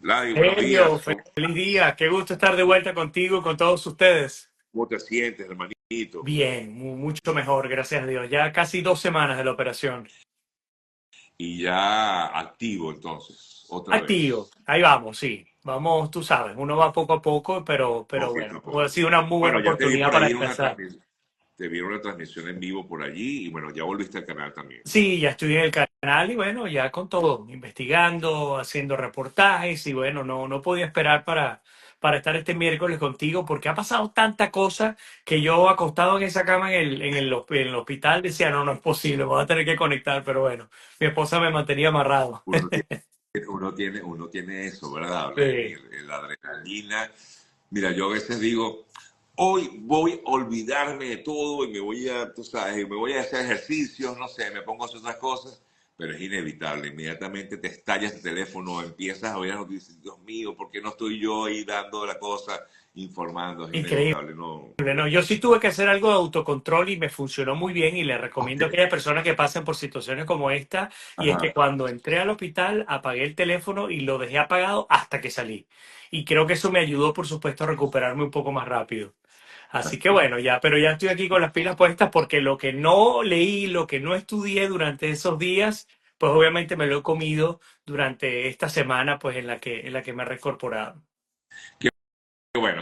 Vladi, buenos Sergio, días. feliz día. Qué gusto estar de vuelta contigo, con todos ustedes. ¿Cómo te sientes, hermanito? Bien, mucho mejor, gracias a Dios. Ya casi 2 semanas de la operación. Y ya activo entonces, otra Activo, vez, ahí vamos, sí. Vamos, tú sabes, uno va poco a poco, pero poquito bueno, a ha poco. sido una muy buena Bueno, ya te vi oportunidad por para allí en una descansar. transmisión, te vi en una transmisión en vivo por allí y bueno, ya volviste al canal también. Sí, ya estoy en el canal y bueno, ya con todo, investigando, haciendo reportajes y bueno, no podía esperar para estar este miércoles contigo porque ha pasado tanta cosa que yo acostado en esa cama en el hospital decía, no es posible, voy a tener que conectar, pero bueno, mi esposa me mantenía amarrado. Uno tiene, uno tiene eso, ¿verdad, Sí. Vladimir? La adrenalina. Mira, yo a veces digo, hoy voy a olvidarme de todo y me voy a, tú sabes, me voy a hacer ejercicios, no sé, me pongo a hacer otras cosas, pero es inevitable. Inmediatamente te estallas el teléfono, empiezas a oír las noticias, Dios mío, ¿por qué no estoy yo ahí dando la cosa, informando? Es Increíble. inevitable, no. No, yo sí tuve que hacer algo de autocontrol y me funcionó muy bien y le Ok. recomiendo a aquellas personas que pasen por situaciones como esta y es que Ajá. cuando entré al hospital apagué el teléfono y lo dejé apagado hasta que salí. Y creo que eso me ayudó, por supuesto, a recuperarme un poco más rápido. Así que bueno, ya, pero ya estoy aquí con las pilas puestas porque lo que no leí, lo que no estudié durante esos días, pues obviamente me lo he comido durante esta semana, pues en la que me he reincorporado.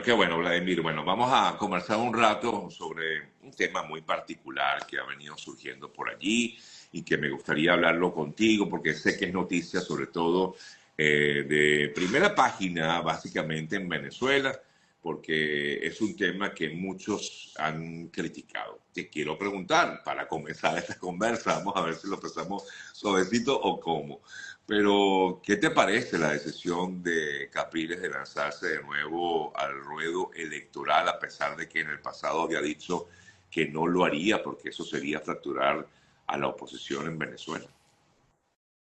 Qué bueno, Vladimir. Bueno, vamos a conversar un rato sobre un tema muy particular que ha venido surgiendo por allí y que me gustaría hablarlo contigo porque sé que es noticia sobre todo de primera página básicamente en Venezuela porque es un tema que muchos han criticado. Te quiero preguntar, para comenzar esta conversa, vamos a ver si lo empezamos suavecito o cómo. Pero, ¿qué te parece la decisión de Capriles de lanzarse de nuevo al ruedo electoral, a pesar de que en el pasado había dicho que no lo haría porque eso sería fracturar a la oposición en Venezuela?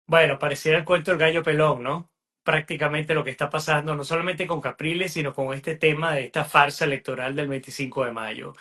Bueno, pareciera el cuento del gallo pelón, ¿no? Prácticamente lo que está pasando, no solamente con Capriles, sino con este tema de esta farsa electoral del 25 de mayo.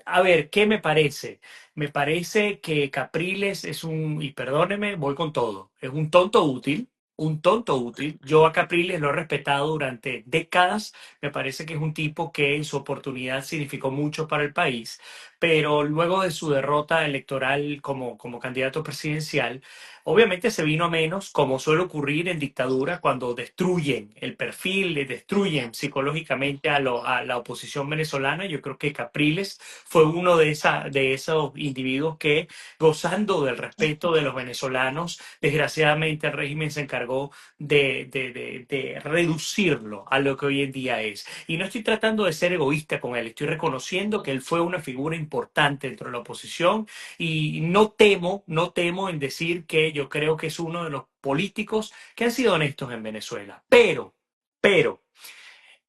A ver, ¿qué me parece? Me parece que Capriles es y perdóneme, voy con todo, es un tonto útil. Un tonto útil. Yo a Capriles lo he respetado durante décadas. Me parece que es un tipo que en su oportunidad significó mucho para el país, pero luego de su derrota electoral como candidato presidencial, obviamente se vino a menos, como suele ocurrir en dictadura cuando destruyen el perfil, le destruyen psicológicamente a la oposición venezolana. Yo creo que Capriles fue uno de esos individuos que, gozando del respeto de los venezolanos, desgraciadamente el régimen se encargó de reducirlo a lo que hoy en día es. Y no estoy tratando de ser egoísta con él, estoy reconociendo que él fue una figura importante dentro de la oposición y no temo en decir que yo creo que es uno de los políticos que han sido honestos en Venezuela. Pero,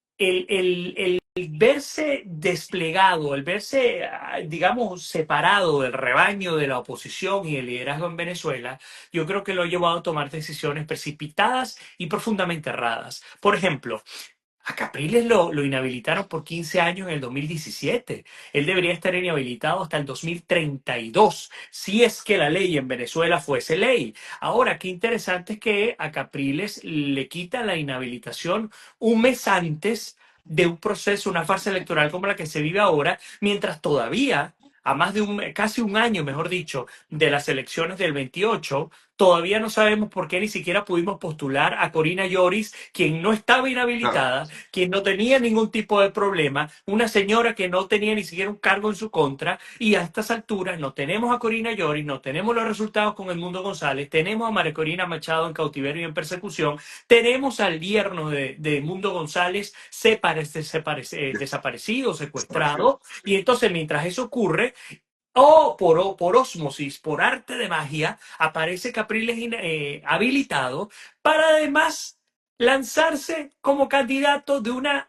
el verse desplegado, el verse, digamos, separado del rebaño de la oposición y el liderazgo en Venezuela, yo creo que lo ha llevado a tomar decisiones precipitadas y profundamente erradas. Por ejemplo, a Capriles lo inhabilitaron por 15 años en el 2017. Él debería estar inhabilitado hasta el 2032, si es que la ley en Venezuela fuese ley. Ahora, qué interesante es que a Capriles le quitan la inhabilitación un mes antes de un proceso, una farsa electoral como la que se vive ahora, mientras todavía, a más de casi un año, mejor dicho, de las elecciones del 28, todavía no sabemos por qué ni siquiera pudimos postular a Corina Lloris, quien no estaba inhabilitada, quien no tenía ningún tipo de problema, una señora que no tenía ni siquiera un cargo en su contra, y a estas alturas no tenemos a Corina Lloris, no tenemos los resultados con el Mundo González, tenemos a María Corina Machado en cautiverio y en persecución, tenemos al yerno de Mundo González desaparecido, Desapareció. secuestrado, y entonces mientras eso ocurre, por ósmosis, por arte de magia, aparece Capriles habilitado para además lanzarse como candidato de una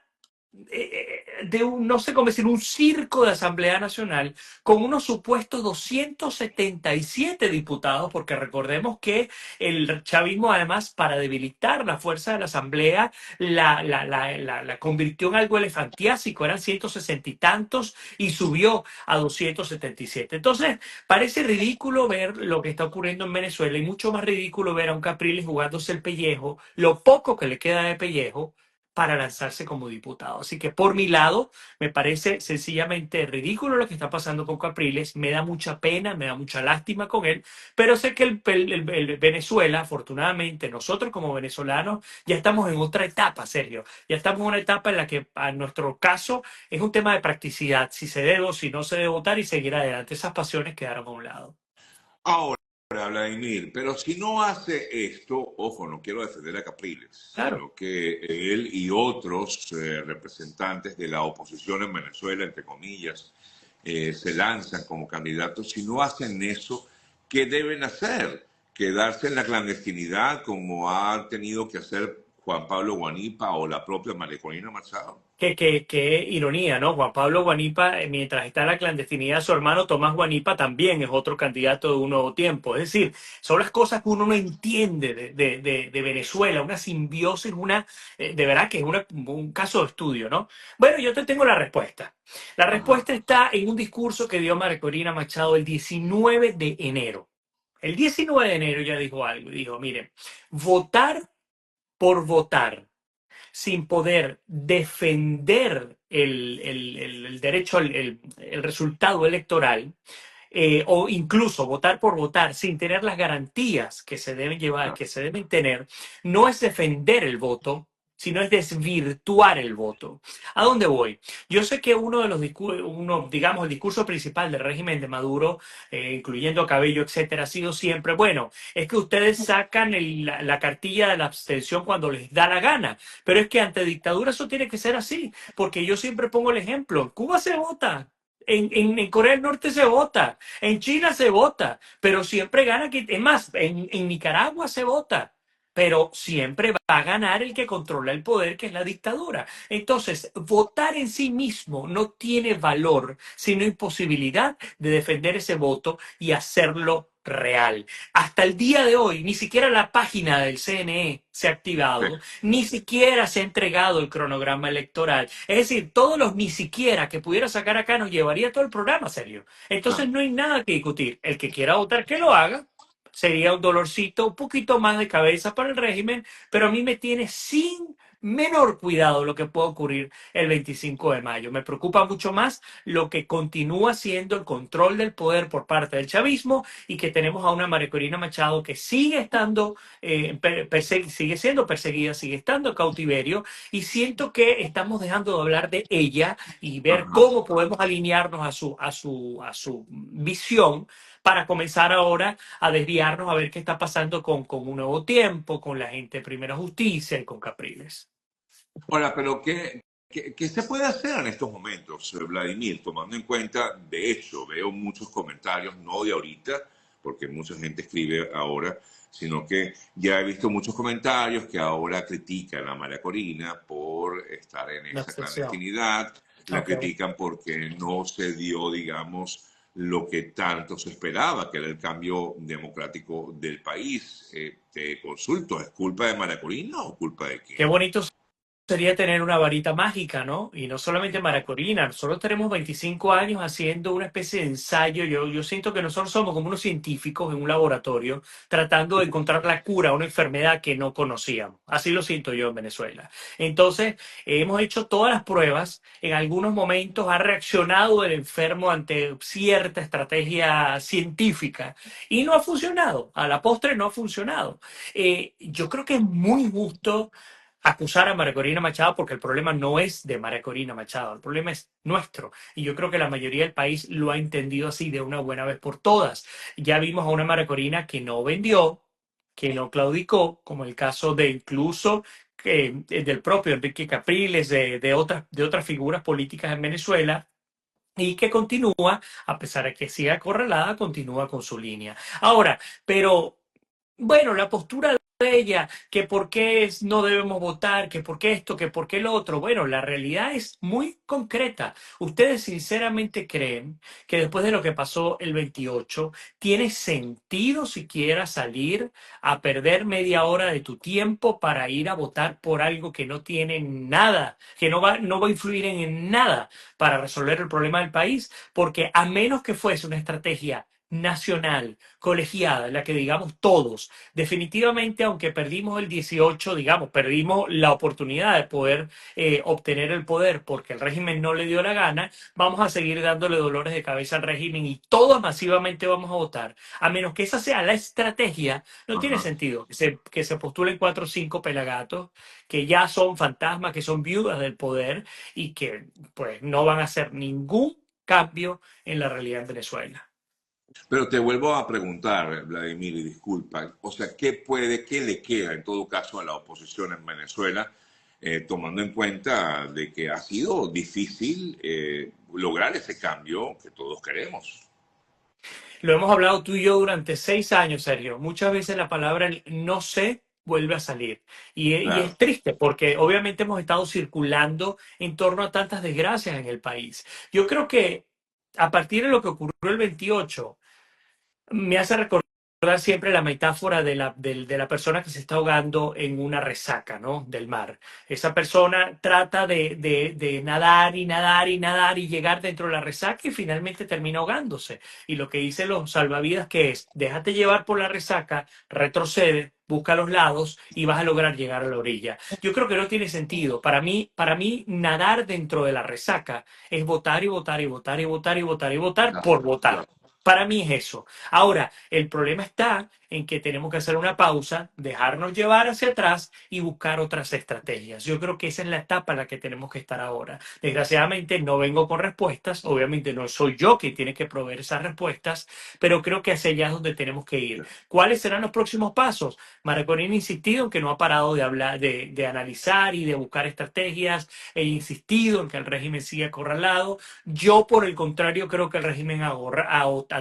de un, no sé cómo decir, un circo de Asamblea Nacional con unos supuestos 277 diputados, porque recordemos que el chavismo, además, para debilitar la fuerza de la Asamblea, la convirtió en algo elefantiásico, eran 160 y tantos y subió a 277. Entonces, parece ridículo ver lo que está ocurriendo en Venezuela y mucho más ridículo ver a un Capriles jugándose el pellejo, lo poco que le queda de pellejo para lanzarse como diputado. Así que por mi lado, me parece sencillamente ridículo lo que está pasando con Capriles, me da mucha pena, me da mucha lástima con él, pero sé que el Venezuela, afortunadamente, nosotros como venezolanos ya estamos en otra etapa, Sergio, ya estamos en una etapa en la que a nuestro caso es un tema de practicidad, si se debe o si no se debe votar y seguir adelante, esas pasiones quedaron a un lado. Ahora, Vladimir, pero si no hace esto, ojo, no quiero defender a Capriles, Claro. sino que él y otros representantes de la oposición en Venezuela, entre comillas, se lanzan como candidatos. Si no hacen eso, ¿qué deben hacer? ¿Quedarse en la clandestinidad como ha tenido que hacer Juan Pablo Guanipa o la propia María Corina Machado? Qué ironía, ¿no? Juan Pablo Guanipa, mientras está en la clandestinidad, su hermano Tomás Guanipa también es otro candidato de un nuevo tiempo. Es decir, son las cosas que uno no entiende de Venezuela, una simbiosis, de verdad que es un caso de estudio, ¿no? Bueno, yo te tengo la respuesta. La Ajá. respuesta está en un discurso que dio María Corina Machado el 19 de enero. El 19 de enero ya dijo algo, dijo, miren, votar por votar sin poder defender el derecho, el resultado electoral, o incluso votar por votar sin tener las garantías que se deben llevar, que se deben tener, no es defender el voto, sino es desvirtuar el voto. ¿A dónde voy? Yo sé que uno de los discursos, digamos, el discurso principal del régimen de Maduro, incluyendo Cabello, etcétera, ha sido siempre, bueno, es que ustedes sacan la cartilla de la abstención cuando les da la gana, pero es que ante dictadura eso tiene que ser así, porque yo siempre pongo el ejemplo, en Cuba se vota, en Corea del Norte se vota, en China se vota, pero siempre gana, es más, en Nicaragua se vota, pero siempre va a ganar el que controla el poder, que es la dictadura. Entonces, votar en sí mismo no tiene valor, sino imposibilidad de defender ese voto y hacerlo real. Hasta el día de hoy, ni siquiera la página del CNE se ha Sí. activado, ni siquiera se ha entregado el cronograma electoral. Es decir, todos los ni siquiera que pudiera sacar acá nos llevaría todo el programa, serio. Entonces Ah. no hay nada que discutir. El que quiera votar, que lo haga. Sería un dolorcito, un poquito más de cabeza para el régimen, pero a mí me tiene sin menor cuidado lo que pueda ocurrir el 25 de mayo. Me preocupa mucho más lo que continúa siendo el control del poder por parte del chavismo y que tenemos a una María Corina Machado que sigue estando, sigue siendo perseguida, sigue estando en cautiverio y siento que estamos dejando de hablar de ella y ver Ajá. cómo podemos alinearnos a su visión para comenzar ahora a desviarnos a ver qué está pasando con un nuevo tiempo, con la gente de Primera Justicia y con Capriles. Ahora, pero ¿qué se puede hacer en estos momentos, Vladimir? Tomando en cuenta, de hecho, veo muchos comentarios, no de ahorita, porque mucha gente escribe ahora, sino que ya he visto muchos comentarios que ahora critican a María Corina por estar en La esa excepción. clandestinidad, la Ok. critican porque no se dio, digamos, lo que tanto se esperaba, que era el cambio democrático del país. Te consulto, ¿es culpa de María Corina o culpa de Qué quién? bonito sería tener una varita mágica, ¿no? Y no solamente Maracorina, nosotros tenemos 25 años haciendo una especie de ensayo. Yo siento que nosotros somos como unos científicos en un laboratorio tratando de encontrar la cura a una enfermedad que no conocíamos. Así lo siento yo en Venezuela. Entonces, hemos hecho todas las pruebas. En algunos momentos ha reaccionado el enfermo ante cierta estrategia científica y no ha funcionado. A la postre no ha funcionado. Yo creo que es muy justo acusar a María Corina Machado porque el problema no es de María Corina Machado, el problema es nuestro. Y yo creo que la mayoría del país lo ha entendido así de una buena vez por todas. Ya vimos a una María Corina que no vendió, que no claudicó, como el caso de incluso del propio Enrique Capriles, de otras figuras políticas en Venezuela, y que continúa, a pesar de que siga acorralada, continúa con su línea. Ahora, pero bueno, la postura ella, que por qué no debemos votar, que por qué esto, que por qué lo otro. Bueno, la realidad es muy concreta. ¿Ustedes sinceramente creen que después de lo que pasó el 28, tiene sentido siquiera salir a perder media hora de tu tiempo para ir a votar por algo que no tiene nada, que no va a influir en nada para resolver el problema del país? Porque a menos que fuese una estrategia nacional, colegiada, en la que digamos todos, definitivamente, aunque perdimos el 18, digamos, perdimos la oportunidad de poder obtener el poder porque el régimen no le dio la gana, vamos a seguir dándole dolores de cabeza al régimen y todos masivamente vamos a votar. A menos que esa sea la estrategia, no tiene Ajá. sentido que se postulen cuatro o cinco pelagatos que ya son fantasmas, que son viudas del poder y que pues no van a hacer ningún cambio en la realidad en Venezuela. Pero te vuelvo a preguntar, Vladimir, y disculpa, o sea, qué le queda en todo caso a la oposición en Venezuela, tomando en cuenta de que ha sido difícil lograr ese cambio que todos queremos? Lo hemos hablado tú y yo durante 6 años, Sergio. Muchas veces la palabra no sé vuelve a salir. Y Claro. es triste porque obviamente hemos estado circulando en torno a tantas desgracias en el país. Yo creo que a partir de lo que ocurrió el 28, me hace recordar siempre la metáfora de la persona que se está ahogando en una resaca, ¿no? Del mar. Esa persona trata de nadar y nadar y nadar y llegar dentro de la resaca y finalmente termina ahogándose. Y lo que dicen los salvavidas que es, déjate llevar por la resaca, retrocede, busca los lados y vas a lograr llegar a la orilla. Yo creo que no tiene sentido. Para mí nadar dentro de la resaca es votar y votar y votar y votar y votar y votar Claro, por votar. claro. Para mí es eso. Ahora, el problema está en que tenemos que hacer una pausa, dejarnos llevar hacia atrás y buscar otras estrategias. Yo creo que esa es la etapa en la que tenemos que estar ahora. Desgraciadamente no vengo con respuestas, obviamente no soy yo quien tiene que proveer esas respuestas, pero creo que hacia allá es donde tenemos que ir. ¿Cuáles serán los próximos pasos? Maraconín ha insistido en que no ha parado de hablar, de analizar y de buscar estrategias, e insistido en que el régimen sigue acorralado. Yo, por el contrario, creo que el régimen ha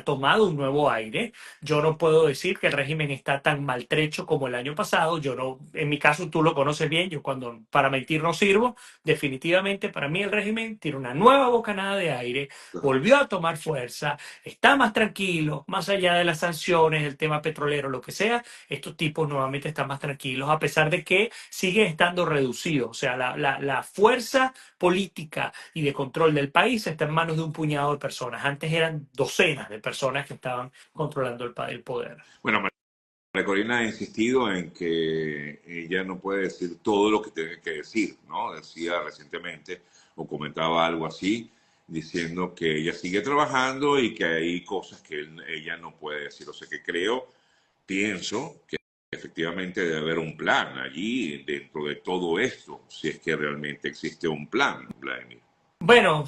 tomado un nuevo aire. Yo no puedo decir que el régimen está tan maltrecho como el año pasado. Yo no, en mi caso, tú lo conoces bien. Yo cuando para mentir no sirvo. Definitivamente, para mí el régimen tiene una nueva bocanada de aire, volvió a tomar fuerza, está más tranquilo, más allá de las sanciones, el tema petrolero, lo que sea. Estos tipos nuevamente están más tranquilos, a pesar de que siguen estando reducidos. O sea, la fuerza política y de control del país está en manos de un puñado de personas. Antes eran docenas de personas que estaban controlando el poder. Bueno, María Corina ha insistido en que ella no puede decir todo lo que tiene que decir, ¿no? Decía recientemente o comentaba algo así, diciendo que ella sigue trabajando y que hay cosas que ella no puede decir. O sea que pienso que efectivamente debe haber un plan allí dentro de todo esto, si es que realmente existe un plan, Vladimir. Bueno,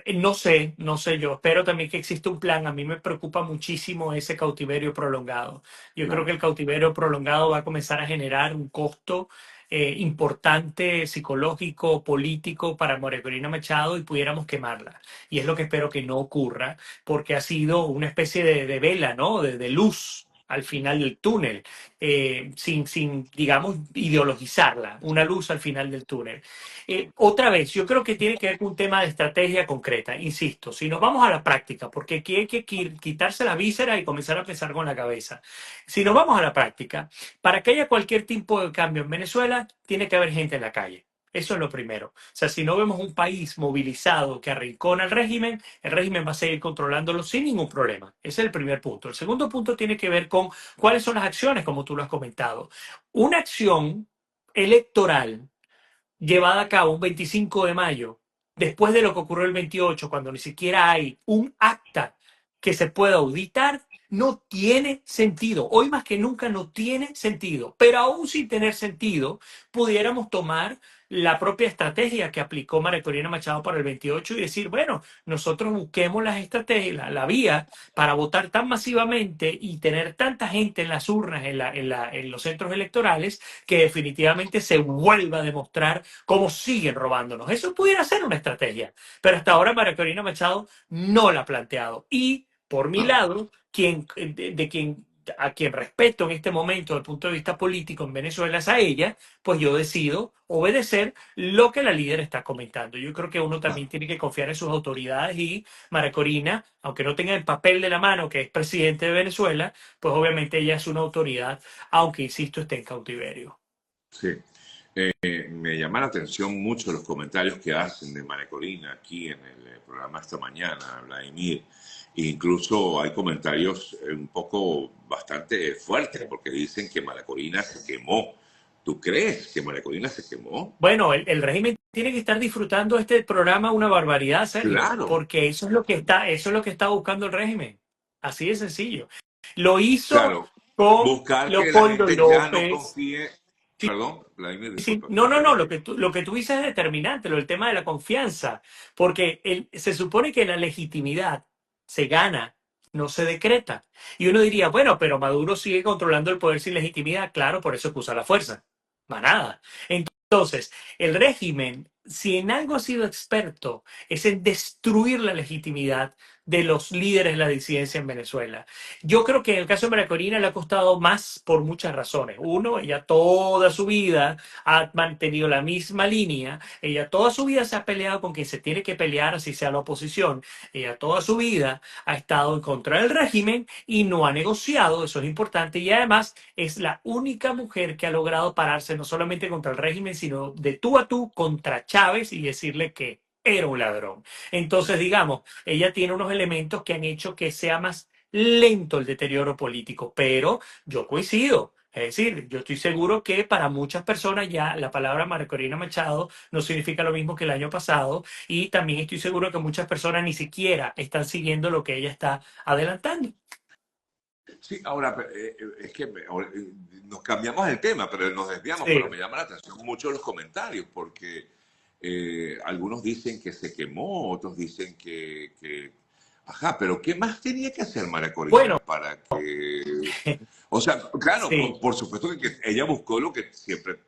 no sé yo. Espero también que exista un plan. A mí me preocupa muchísimo ese cautiverio prolongado. Yo creo Claro. que el cautiverio prolongado va a comenzar a generar un costo importante, psicológico, político para María Corina Machado y pudiéramos quemarla. Y es lo que espero que no ocurra, porque ha sido una especie de vela, ¿no? De luz al final del túnel, sin, digamos, ideologizarla, una luz al final del túnel. Otra vez, yo creo que tiene que ver con un tema de estrategia concreta, insisto, si nos vamos a la práctica, porque aquí hay que quitarse la víscera y comenzar a pensar con la cabeza. Si nos vamos a la práctica, para que haya cualquier tipo de cambio en Venezuela, tiene que haber gente en la calle. Eso es lo primero. O sea, si no vemos un país movilizado que arrincona al régimen, el régimen va a seguir controlándolo sin ningún problema. Ese es el primer punto. El segundo punto tiene que ver con cuáles son las acciones, como tú lo has comentado. Una acción electoral llevada a cabo un 25 de mayo, después de lo que ocurrió el 28, cuando ni siquiera hay un acta que se pueda auditar, no tiene sentido. Hoy más que nunca no tiene sentido. Pero aún sin tener sentido, pudiéramos tomar la propia estrategia que aplicó María Corina Machado para el 28 y decir, bueno, nosotros busquemos las estrategias, la vía para votar tan masivamente y tener tanta gente en las urnas, en los centros electorales, que definitivamente se vuelva a demostrar cómo siguen robándonos. Eso pudiera ser una estrategia, pero hasta ahora María Corina Machado no la ha planteado. Y por mi No. lado, quien a quien respeto en este momento desde el punto de vista político en Venezuela es a ella, pues yo decido obedecer lo que la líder está comentando. Yo creo que uno también tiene que confiar en sus autoridades y María Corina, aunque no tenga el papel de la mano que es presidente de Venezuela, pues obviamente ella es una autoridad, aunque insisto, esté en cautiverio. Sí. Me llama la atención mucho los comentarios que hacen de María Corina aquí en el programa esta mañana, Vladimir. Incluso hay comentarios un poco bastante fuertes porque dicen que María Corina se quemó. ¿Tú crees que María Corina se quemó? Bueno, el régimen tiene que estar disfrutando este programa una barbaridad, Sergio, Claro, porque eso es lo que está buscando el régimen. Así de sencillo. Lo hizo claro. con Buscar que la Leopoldo gente ya no López. confíe. Sí, Perdón, Vladimir, sí. disculpa que te No, no, no, interrumpí. lo que tú dices es determinante, el tema de la confianza, porque se supone que la legitimidad se gana, no se decreta. Y uno diría, bueno, pero Maduro sigue controlando el poder sin legitimidad, claro, por eso es que usa la fuerza. Más nada. Entonces, el régimen, si en algo ha sido experto, es en destruir la legitimidad de los líderes de la disidencia en Venezuela. Yo creo que en el caso de María Corina le ha costado más por muchas razones. Uno, ella toda su vida ha mantenido la misma línea. Ella toda su vida se ha peleado con quien se tiene que pelear, así sea la oposición. Ella toda su vida ha estado en contra del régimen y no ha negociado, eso es importante. Y además es la única mujer que ha logrado pararse no solamente contra el régimen, sino de tú a tú contra Chávez y decirle que era un ladrón. Entonces, digamos, ella tiene unos elementos que han hecho que sea más lento el deterioro político, pero yo coincido. Es decir, yo estoy seguro que para muchas personas ya la palabra María Corina Machado no significa lo mismo que el año pasado y también estoy seguro que muchas personas ni siquiera están siguiendo lo que ella está adelantando. Sí, ahora es que nos cambiamos el tema, pero nos desviamos, pero Sí. me llama la atención mucho los comentarios, porque algunos dicen que se quemó, otros dicen ajá, pero ¿qué más tenía que hacer María Bueno, Corina para que... O sea, claro, sí. por supuesto que ella buscó lo que siempre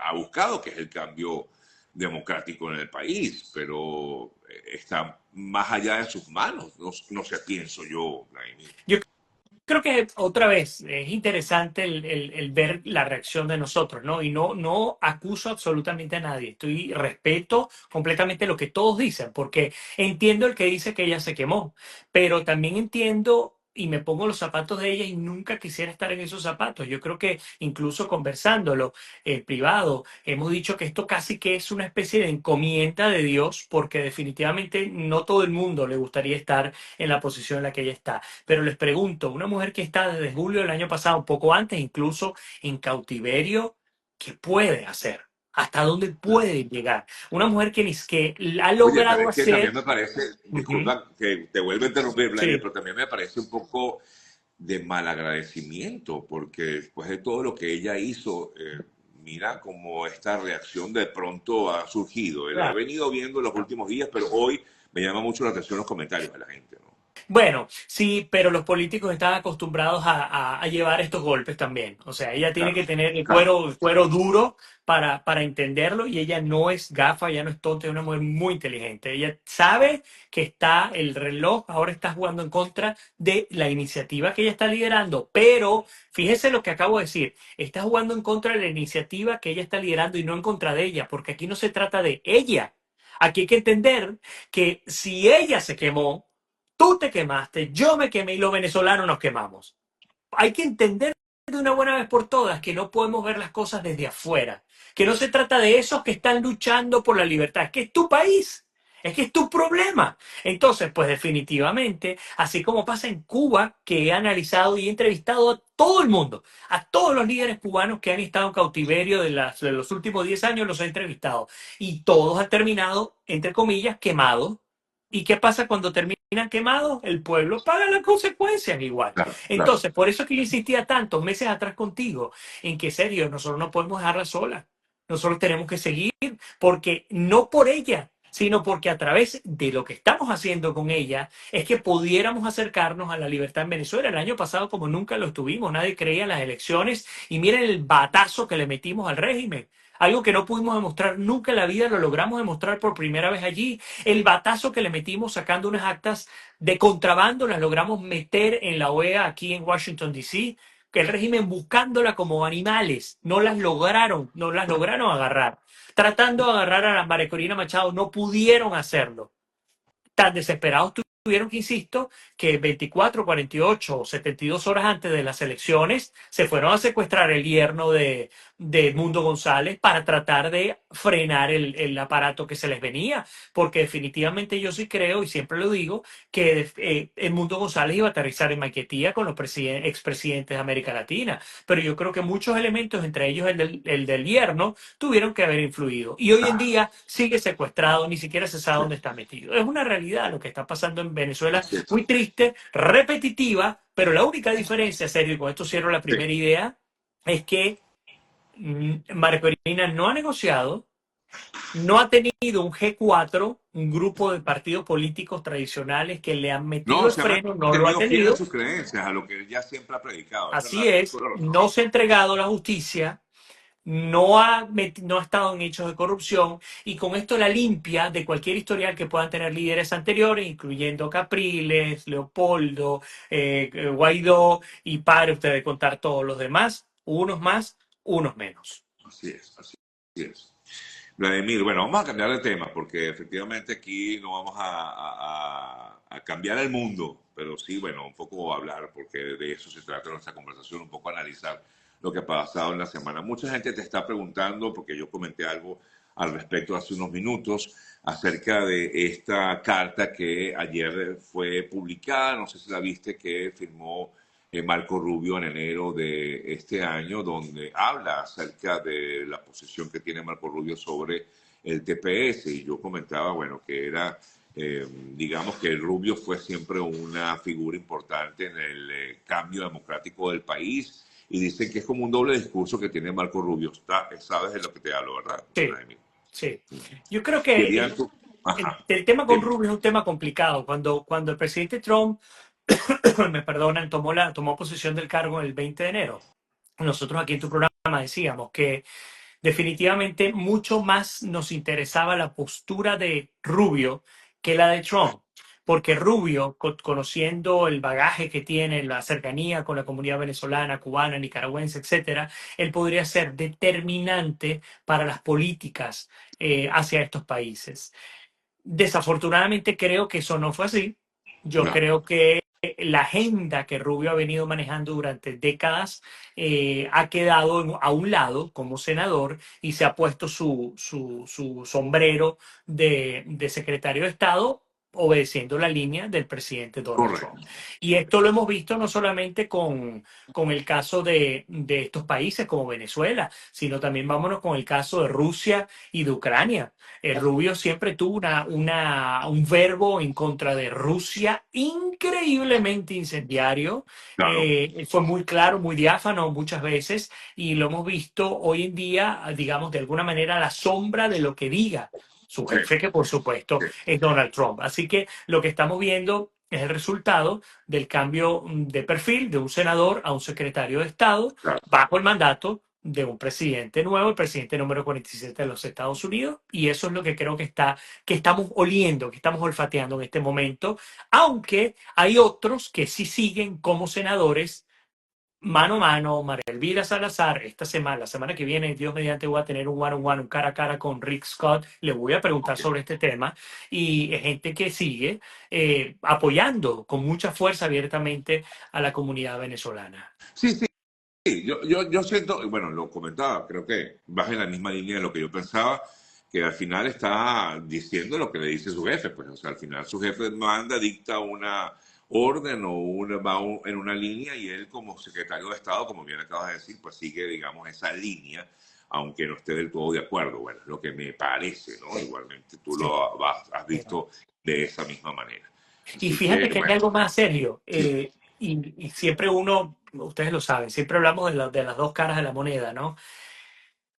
ha buscado, que es el cambio democrático en el país, pero está más allá de sus manos, no sé, pienso yo, Vladimir. Yo creo que otra vez es interesante el ver la reacción de nosotros, ¿no? Y no acuso absolutamente a nadie. Respeto completamente lo que todos dicen, porque entiendo el que dice que ella se quemó, pero también entiendo y me pongo los zapatos de ella y nunca quisiera estar en esos zapatos. Yo creo que incluso conversándolo en privado, hemos dicho que esto casi que es una especie de encomienda de Dios, porque definitivamente no todo el mundo le gustaría estar en la posición en la que ella está. Pero les pregunto, una mujer que está desde julio del año pasado, un poco antes, incluso en cautiverio, ¿qué puede hacer? ¿Hasta dónde puede llegar? Una mujer que ha Oye, pero logrado es que también hacer... me parece, Ujú, disculpa que te vuelva a interrumpir, Vladimir, sí, pero también me parece un poco de malagradecimiento, porque después de todo lo que ella hizo, mira cómo esta reacción de pronto ha surgido. La he claro. venido viendo en los últimos días, pero hoy me llama mucho la atención los comentarios de la gente, ¿no? Bueno, sí, pero los políticos están acostumbrados a llevar estos golpes también. O sea, ella tiene Claro, que tener claro, el cuero duro para entenderlo y ella no es gafa, ella no es tonta, es una mujer muy inteligente. Ella sabe que está el reloj, ahora está jugando en contra de la iniciativa que ella está liderando, pero fíjese lo que acabo de decir, está jugando en contra de la iniciativa que ella está liderando y no en contra de ella, porque aquí no se trata de ella. Aquí hay que entender que si ella se quemó, tú te quemaste, yo me quemé y los venezolanos nos quemamos. Hay que entender de una buena vez por todas que no podemos ver las cosas desde afuera, que no se trata de esos que están luchando por la libertad, es que es tu país, es que es tu problema. Entonces, pues definitivamente, así como pasa en Cuba, que he analizado y he entrevistado a todo el mundo, a todos los líderes cubanos que han estado en cautiverio de los últimos 10 años, los he entrevistado y todos han terminado, entre comillas, quemados. ¿Y qué pasa cuando terminan quemados? El pueblo paga las consecuencias igual. claro, claro. Entonces, por eso que yo insistía tantos meses atrás contigo, en que, serio, nosotros no podemos dejarla sola. Nosotros tenemos que seguir, porque no por ella, sino porque a través de lo que estamos haciendo con ella, es que pudiéramos acercarnos a la libertad en Venezuela. El año pasado, como nunca lo estuvimos, nadie creía en las elecciones, y miren el batazo que le metimos al régimen. algo que no pudimos demostrar nunca en la vida, lo logramos demostrar por primera vez allí. El batazo que le metimos sacando unas actas de contrabando, las logramos meter en la OEA aquí en Washington, D.C., que el régimen buscándola como animales, no las lograron agarrar. Tratando de agarrar a la María Corina Machado, no pudieron hacerlo. Tan desesperados tuvieron que, insisto, que 24, 48 o 72 horas antes de las elecciones se fueron a secuestrar el yerno de Edmundo González para tratar de frenar el aparato que se les venía, porque definitivamente yo sí creo, y siempre lo digo, que Edmundo González iba a aterrizar en Maiquetía con los expresidentes de América Latina, pero yo creo que muchos elementos, entre ellos el del yerno, tuvieron que haber influido. Y hoy en Ah, día sigue secuestrado, ni siquiera se sabe sí, dónde está metido. Es una realidad lo que está pasando en Venezuela, así es. muy triste, repetitiva, pero la única diferencia, Sergio, y con esto cierro la Sí. primera idea, es que María Corina no ha negociado, no ha tenido un G4, un grupo de partidos políticos tradicionales que le han metido No, el se ha freno, no lo ha mantenido fiel a tenido. sus creencias, a lo que él ya siempre ha predicado. Esa es Así toda es, la razón. no se ha entregado a la justicia, no ha estado en hechos de corrupción y con esto la limpia de cualquier historial que puedan tener líderes anteriores, incluyendo Capriles, Leopoldo, Guaidó, y pare usted de contar todos los demás, unos más, unos menos. Así es. Vladimir, bueno, vamos a cambiar de tema porque efectivamente aquí no vamos a cambiar el mundo, pero sí, bueno, un poco hablar porque de eso se trata nuestra conversación, un poco analizar lo que ha pasado en la semana. Mucha gente te está preguntando, porque yo comenté algo al respecto hace unos minutos, acerca de esta carta que ayer fue publicada, no sé si la viste, que firmó Marco Rubio en enero de este año, donde habla acerca de la posición que tiene Marco Rubio sobre el TPS. Y yo comentaba, bueno, que era, digamos que Rubio fue siempre una figura importante en el cambio democrático del país. Y dicen que es como un doble discurso que tiene Marco Rubio. Sabes de lo que te hablo, ¿verdad? Sí, Vladimir? sí. Yo creo que Querían tú. Ajá. el tema con Dime. Rubio es un tema complicado. Cuando el presidente Trump, me perdonan, tomó posesión del cargo el 20 de enero, nosotros aquí en tu programa decíamos que definitivamente mucho más nos interesaba la postura de Rubio que la de Trump, porque Rubio, conociendo el bagaje que tiene, la cercanía con la comunidad venezolana, cubana, nicaragüense, etcétera, él podría ser determinante para las políticas hacia estos países. Desafortunadamente creo que eso no fue así. Yo No, creo que la agenda que Rubio ha venido manejando durante décadas ha quedado a un lado como senador y se ha puesto su sombrero de secretario de Estado obedeciendo la línea del presidente Donald Trump. correcto. Y esto lo hemos visto no solamente con el caso de estos países como Venezuela, sino también vámonos con el caso de Rusia y de Ucrania. Rubio siempre tuvo un verbo en contra de Rusia increíblemente incendiario. Claro. Fue muy claro, muy diáfano muchas veces y lo hemos visto hoy en día, digamos, de alguna manera a la sombra de lo que diga su Sí, jefe, que por supuesto sí, es Donald Trump. Así que lo que estamos viendo es el resultado del cambio de perfil de un senador a un secretario de Estado claro. bajo el mandato de un presidente nuevo, el presidente número 47 de los Estados Unidos, y eso es lo que creo que estamos oliendo, que estamos olfateando en este momento, aunque hay otros que sí siguen como senadores mano a mano. María Elvira Salazar, esta semana, la semana que viene, Dios mediante, voy a tener un one-on-one, un cara a cara con Rick Scott, le voy a preguntar Ok. sobre este tema, y es gente que sigue apoyando con mucha fuerza abiertamente a la comunidad venezolana. Sí, sí. Sí, yo siento, y bueno, lo comentaba, creo que vas en la misma línea de lo que yo pensaba, que al final está diciendo lo que le dice su jefe, pues, o sea, al final su jefe manda, dicta una orden o en una línea y él como secretario de Estado, como bien acabas de decir, pues sigue, digamos, esa línea, aunque no esté del todo de acuerdo. Bueno, es lo que me parece, ¿no? Igualmente tú Sí. has visto de esa misma manera. Y Así fíjate que, que hay bueno, algo más serio, sí, y siempre uno, ustedes lo saben, siempre hablamos de las dos caras de la moneda, ¿no?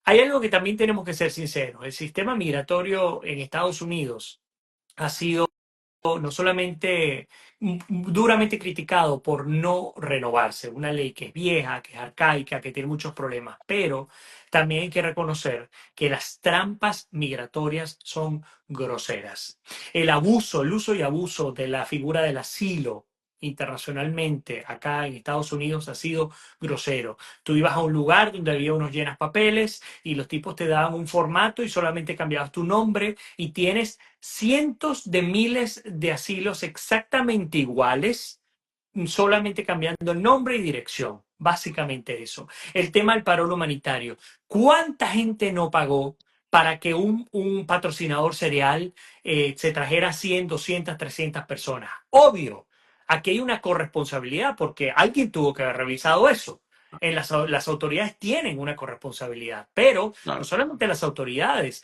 Hay algo que también tenemos que ser sinceros. El sistema migratorio en Estados Unidos ha sido no solamente duramente criticado por no renovarse, una ley que es vieja, que es arcaica, que tiene muchos problemas, pero también hay que reconocer que las trampas migratorias son groseras. El abuso, el uso y abuso de la figura del asilo internacionalmente acá en Estados Unidos ha sido grosero. Tú ibas a un lugar donde había unos llenas papeles y los tipos te daban un formato y solamente cambiabas tu nombre y tienes cientos de miles de asilos exactamente iguales, solamente cambiando el nombre y dirección. Básicamente eso. El tema del paro humanitario. ¿Cuánta gente no pagó para que un patrocinador cereal se trajera 100, 200, 300 personas? Obvio, aquí hay una corresponsabilidad porque alguien tuvo que haber revisado eso. Las autoridades tienen una corresponsabilidad, pero no Claro, solamente las autoridades,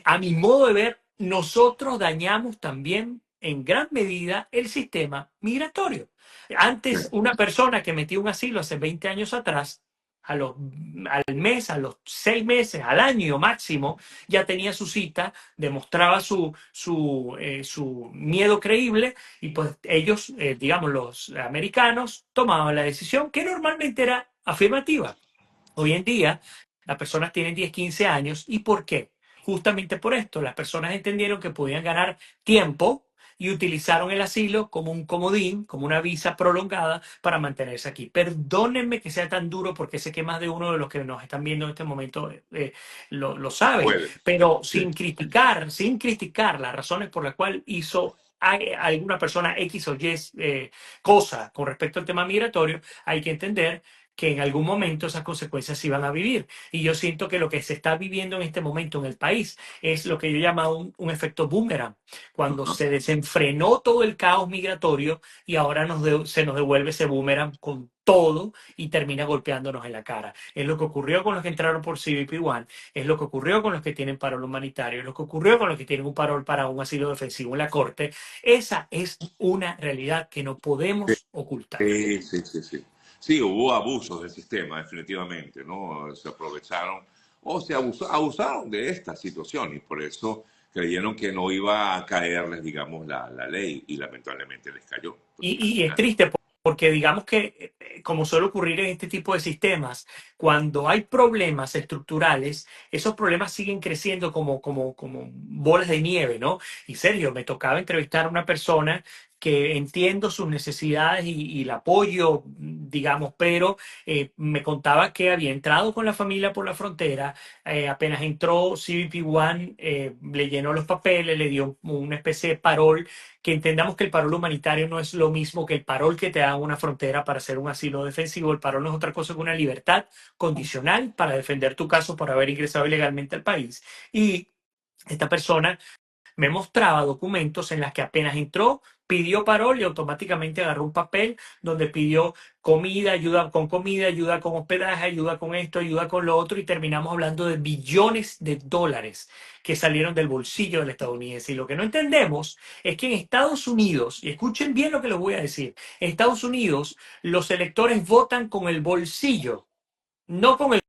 a mi modo de ver, nosotros dañamos también en gran medida el sistema migratorio. sí, Antes, una persona que metía un asilo hace 20 años atrás, a los, al mes, a los 6 meses, al año máximo, ya tenía su cita, demostraba su miedo creíble y pues ellos, digamos, los americanos, tomaban la decisión que normalmente era afirmativa. Hoy en día, las personas tienen 10, 15 años. ¿Y por qué? Justamente por esto, las personas entendieron que podían ganar tiempo y utilizaron el asilo como un comodín, como una visa prolongada para mantenerse aquí. Perdónenme que sea tan duro porque sé que más de uno de los que nos están viendo en este momento lo saben, puede, pero sí, sin criticar las razones por las cuales hizo alguna persona X o Y cosa con respecto al tema migratorio, hay que entender que en algún momento esas consecuencias se iban a vivir. Y yo siento que lo que se está viviendo en este momento en el país es lo que yo llamo un efecto boomerang, cuando ajá, se desenfrenó todo el caos migratorio y ahora se nos devuelve ese boomerang con todo y termina golpeándonos en la cara. Es lo que ocurrió con los que entraron por CBP One, es lo que ocurrió con los que tienen parol humanitario, es lo que ocurrió con los que tienen un parol para un asilo defensivo en la Corte. Esa es una realidad que no podemos ocultar. sí, sí, sí, sí. Sí, hubo abusos del sistema, definitivamente, ¿no? Se aprovecharon o abusaron de esta situación y por eso creyeron que no iba a caerles, digamos, la ley y lamentablemente les cayó. Entonces, al Y es final, triste porque digamos que, como suele ocurrir en este tipo de sistemas, cuando hay problemas estructurales, esos problemas siguen creciendo como bolas de nieve, ¿no? Y Sergio, me tocaba entrevistar a una persona que entiendo sus necesidades y la apoyo, digamos, pero me contaba que había entrado con la familia por la frontera, apenas entró CBP One, le llenó los papeles, le dio una especie de parol, que entendamos que el parol humanitario no es lo mismo que el parol que te da una frontera para hacer un asilo defensivo. El parol no es otra cosa que una libertad condicional para defender tu caso por haber ingresado ilegalmente al país. Y esta persona me mostraba documentos en las que apenas entró, pidió parol y automáticamente agarró un papel donde pidió comida, ayuda con hospedaje, ayuda con esto, ayuda con lo otro, y terminamos hablando de billones de dólares que salieron del bolsillo del estadounidense. Y lo que no entendemos es que en Estados Unidos, y escuchen bien lo que les voy a decir, en Estados Unidos los electores votan con el bolsillo, no con el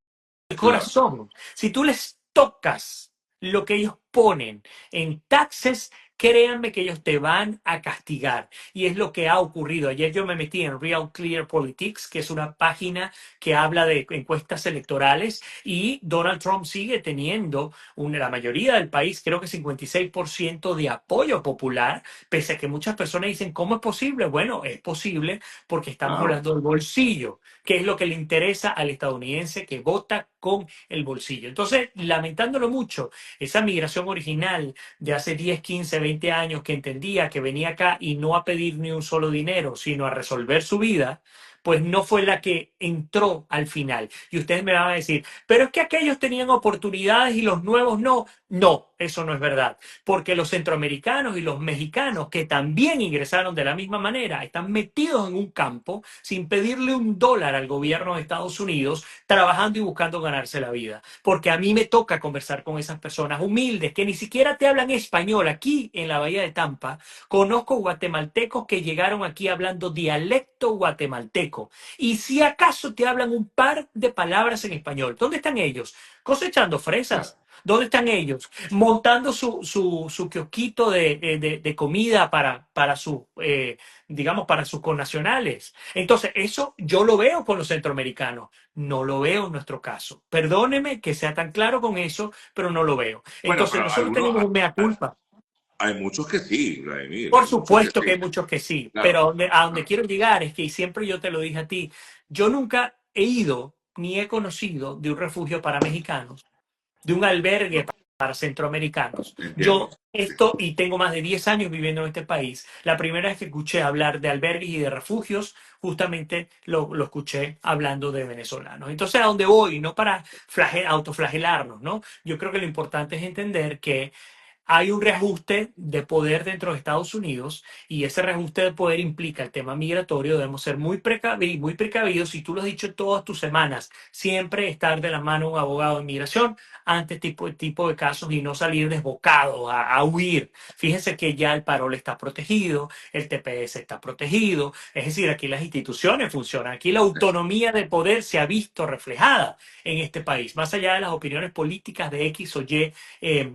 claro, corazón. Si tú les tocas lo que ellos ponen en taxes, créanme que ellos te van a castigar. Y es lo que ha ocurrido. Ayer yo me metí en Real Clear Politics, que es una página que habla de encuestas electorales, y Donald Trump sigue teniendo la mayoría del país, creo que 56% de apoyo popular, pese a que muchas personas dicen, ¿cómo es posible? Bueno, es posible porque estamos claro. hablando del bolsillo, que es lo que le interesa al estadounidense que vota con el bolsillo. Entonces, lamentándolo mucho, esa migración original de hace 10, 15, 20 años que entendía que venía acá y no a pedir ni un solo dinero, sino a resolver su vida, pues no fue la que entró al final. Y ustedes me van a decir, pero es que aquellos tenían oportunidades y los nuevos no. No, eso no es verdad, porque los centroamericanos y los mexicanos que también ingresaron de la misma manera están metidos en un campo sin pedirle un dólar al gobierno de Estados Unidos, trabajando y buscando ganarse la vida. Porque a mí me toca conversar con esas personas humildes que ni siquiera te hablan español. Aquí en la Bahía de Tampa conozco guatemaltecos que llegaron aquí hablando dialecto guatemalteco y si acaso te hablan un par de palabras en español. ¿Dónde están ellos? Cosechando Claro. fresas, ¿Dónde están ellos? Montando su kiosquito de comida para su, digamos, para sus connacionales. Entonces, eso yo lo veo con los centroamericanos, no lo veo en nuestro caso. Perdóneme que sea tan claro con eso, pero no lo veo. Bueno, Entonces, pero nosotros algunos, tenemos un mea culpa. hay muchos que sí, Vladimir, Por hay muchos que supuesto que sí, hay muchos que sí, pero claro. a donde Claro. quiero llegar es que, y siempre yo te lo dije a ti, yo nunca he ido ni he conocido de un refugio para mexicanos, de un albergue No, para centroamericanos. entiendo. Yo Sí. esto, y tengo más de 10 años viviendo en este país, la primera vez que escuché hablar de albergues y de refugios, justamente lo escuché hablando de venezolanos. Entonces, a dónde voy, no para autoflagelarnos, ¿no? Yo creo que lo importante es entender que hay un reajuste de poder dentro de Estados Unidos y ese reajuste de poder implica el tema migratorio. Debemos ser muy precavidos, y tú lo has dicho todas tus semanas, siempre estar de la mano de un abogado de inmigración ante tipo de casos y no salir desbocados a huir. Fíjense que ya el parol está protegido, el TPS está protegido, es decir, aquí las instituciones funcionan, aquí la autonomía de poder se ha visto reflejada en este país, más allá de las opiniones políticas de X o Y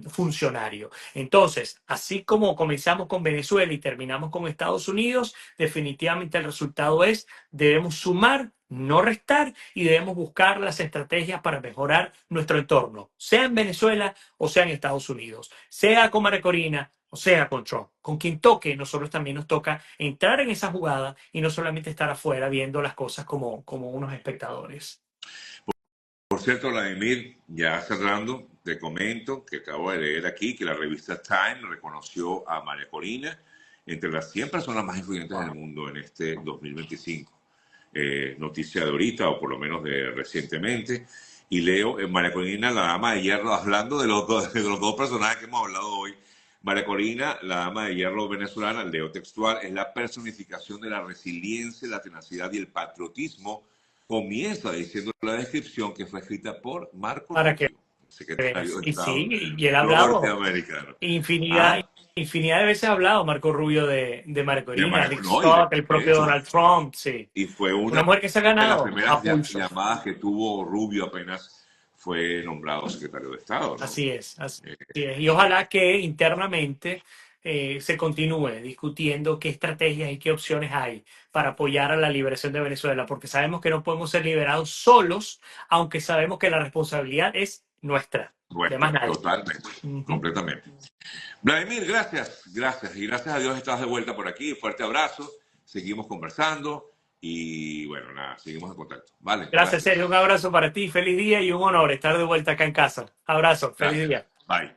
funcionario. Entonces, así como comenzamos con Venezuela y terminamos con Estados Unidos, definitivamente el resultado es, debemos sumar, no restar, y debemos buscar las estrategias para mejorar nuestro entorno, sea en Venezuela o sea en Estados Unidos, sea con María Corina o sea con Trump. Con quien toque, nosotros también nos toca entrar en esa jugada y no solamente estar afuera viendo las cosas como unos espectadores. Por cierto, Vladimir, ya cerrando, te comento que acabo de leer aquí que la revista Time reconoció a María Corina entre las 100 personas más influyentes del mundo en este 2025. Noticia de ahorita, o por lo menos de recientemente. Y leo en María Corina, la dama de hierro, hablando de los dos personajes que hemos hablado hoy. María Corina, la dama de hierro venezolana, leo textual, es la personificación de la resiliencia, la tenacidad y el patriotismo. Comienza diciendo la descripción que fue escrita por Marco Para que Rubio, secretario veas. de Y Estado sí, y él ha hablado norteamericano. infinidad, Ah, infinidad de veces, ha hablado Marco Rubio de María de Corina, María, Rick no, Scott, el de propio hecho, Donald Trump, sí. y fue Una una mujer que se ha de las ganado primeras a pulso. llamadas que tuvo Rubio apenas fue nombrado secretario de Estado, ¿no? Así es, así es. Y ojalá que internamente se continúe discutiendo qué estrategias y qué opciones hay para apoyar a la liberación de Venezuela, porque sabemos que no podemos ser liberados solos, aunque sabemos que la responsabilidad es nuestra, de más Nuestra, nadie. totalmente, Ujú. completamente. Vladimir, gracias, gracias. Y gracias a Dios estás de vuelta por aquí. Fuerte abrazo. Seguimos conversando y bueno, nada, seguimos en contacto. Vale, Gracias, Sergio. Un gracias. abrazo para ti. Feliz día y un honor estar de vuelta acá en casa. Abrazo. Feliz Gracias. día. Bye.